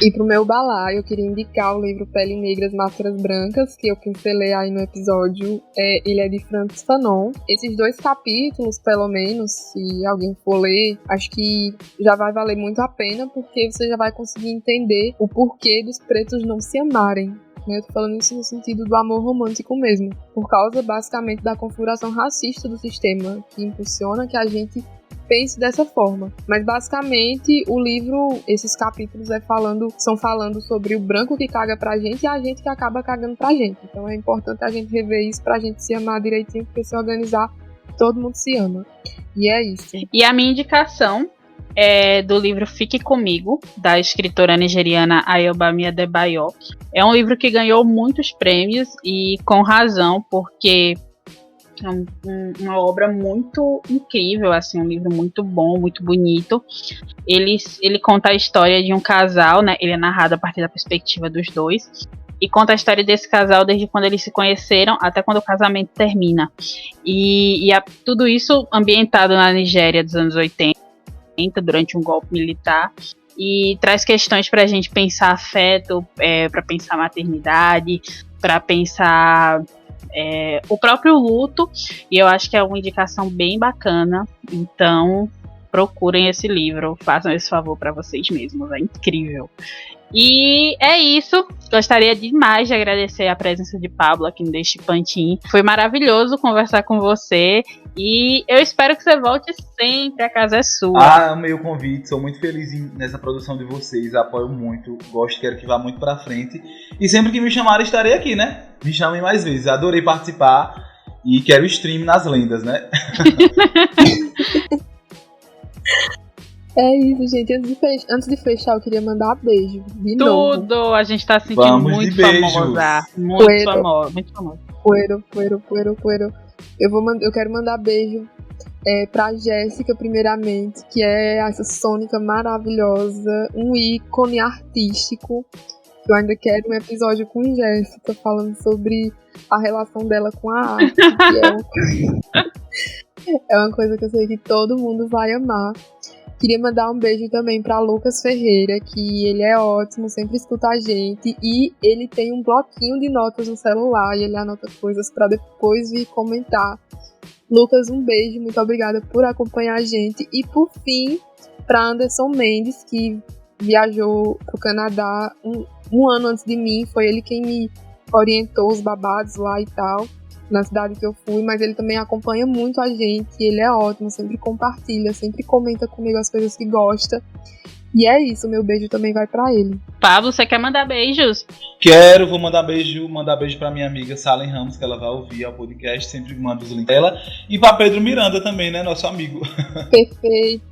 S1: E pro meu balaio, eu queria indicar o livro Pele Negras, Máscaras Brancas, que eu pincelei aí no episódio. Ele é de Frantz Fanon. Esses 2 capítulos, pelo menos, se alguém for ler, acho que já vai valer muito a pena, porque você já vai conseguir entender o porquê dos pretos não se amarem. né? Eu tô falando isso no sentido do amor romântico mesmo, por causa basicamente da configuração racista do sistema, que impulsiona que a gente pense dessa forma. Mas basicamente o livro, esses capítulos são falando sobre o branco que caga pra gente e a gente que acaba cagando pra gente. Então é importante a gente rever isso pra gente se amar direitinho, porque se organizar, todo mundo se ama. E é isso.
S2: E a minha indicação é do livro Fique Comigo, da escritora nigeriana Ayobami Adebayo. É um livro que ganhou muitos prêmios e com razão, porque é uma obra muito incrível, assim, um livro muito bom, muito bonito. Ele conta a história de um casal, né? Ele é narrado a partir da perspectiva dos dois. E conta a história desse casal desde quando eles se conheceram até quando o casamento termina. E tudo isso ambientado na Nigéria dos anos 80, durante um golpe militar. E traz questões para a gente pensar afeto, para pensar maternidade, para pensar o próprio luto. E eu acho que é uma indicação bem bacana. Então, procurem esse livro. Façam esse favor para vocês mesmos. É incrível. E é isso. Gostaria demais de agradecer a presença de Pablo aqui no Deixe Pantin. Foi maravilhoso conversar com você. E eu espero que você volte sempre. A casa é sua.
S3: Amei o convite. Sou muito feliz nessa produção de vocês. Apoio muito. Gosto, quero que vá muito pra frente. E sempre que me chamarem, estarei aqui, né? Me chamem mais vezes. Adorei participar. E quero stream nas lendas, né?
S1: É isso, gente. Antes de fechar, eu queria mandar beijo. De novo.
S2: Tudo! A gente tá se sentindo
S3: Vamos
S2: muito
S3: de beijos.
S2: famosa. Muito famosa. Muito famosa.
S1: Puero. Eu quero mandar beijo pra Jéssica, primeiramente, que é essa sônica maravilhosa, um ícone artístico. Eu ainda quero um episódio com Jéssica, falando sobre a relação dela com a arte, que é uma coisa que eu sei que todo mundo vai amar. Queria mandar um beijo também pra Lucas Ferreira, que ele é ótimo, sempre escuta a gente. E ele tem um bloquinho de notas no celular e ele anota coisas pra depois vir comentar. Lucas, um beijo, muito obrigada por acompanhar a gente. E por fim, pra Anderson Mendes, que viajou pro Canadá um ano antes de mim. Foi ele quem me orientou os babados lá e tal, na cidade que eu fui, mas ele também acompanha muito a gente, ele é ótimo, sempre compartilha, sempre comenta comigo as coisas que gosta. E é isso, meu beijo também vai pra ele.
S2: Pablo, você quer mandar beijos?
S3: Quero, vou mandar beijo pra minha amiga Salen Ramos, que ela vai ouvir ao podcast, sempre mando os links dela. E pra Pedro Miranda também, né, nosso amigo.
S1: Perfeito.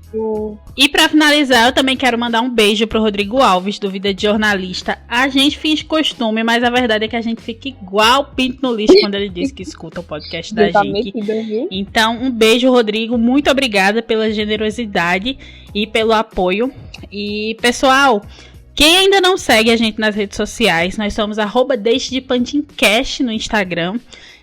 S2: E pra finalizar, eu também quero mandar um beijo pro Rodrigo Alves, do Vida de Jornalista. A gente finge costume, mas a verdade é que a gente fica igual pinto no lixo quando ele diz que escuta o podcast da gente. Então, um beijo, Rodrigo. Muito obrigada pela generosidade e pelo apoio. E, pessoal, quem ainda não segue a gente nas redes sociais, nós somos @deixedepantincast no Instagram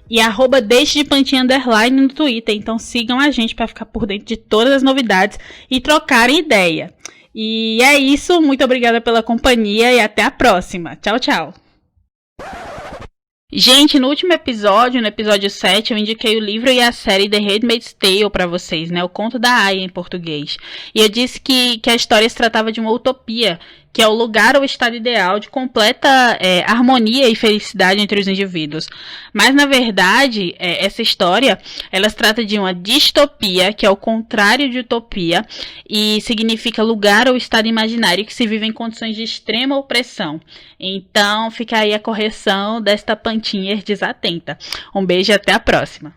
S2: e @deixedepantin_ no Twitter. Então sigam a gente para ficar por dentro de todas as novidades e trocarem ideia. E é isso, muito obrigada pela companhia e até a próxima. Tchau, tchau. Gente, no último episódio, no episódio 7, eu indiquei o livro e a série The Handmaid's Tale pra vocês, né? O Conto da Aia em português. E eu disse que a história se tratava de uma utopia, que é o lugar ou estado ideal de completa harmonia e felicidade entre os indivíduos. Mas, na verdade, essa história, ela se trata de uma distopia, que é o contrário de utopia, e significa lugar ou estado imaginário que se vive em condições de extrema opressão. Então, fica aí a correção desta pantinha desatenta. Um beijo e até a próxima.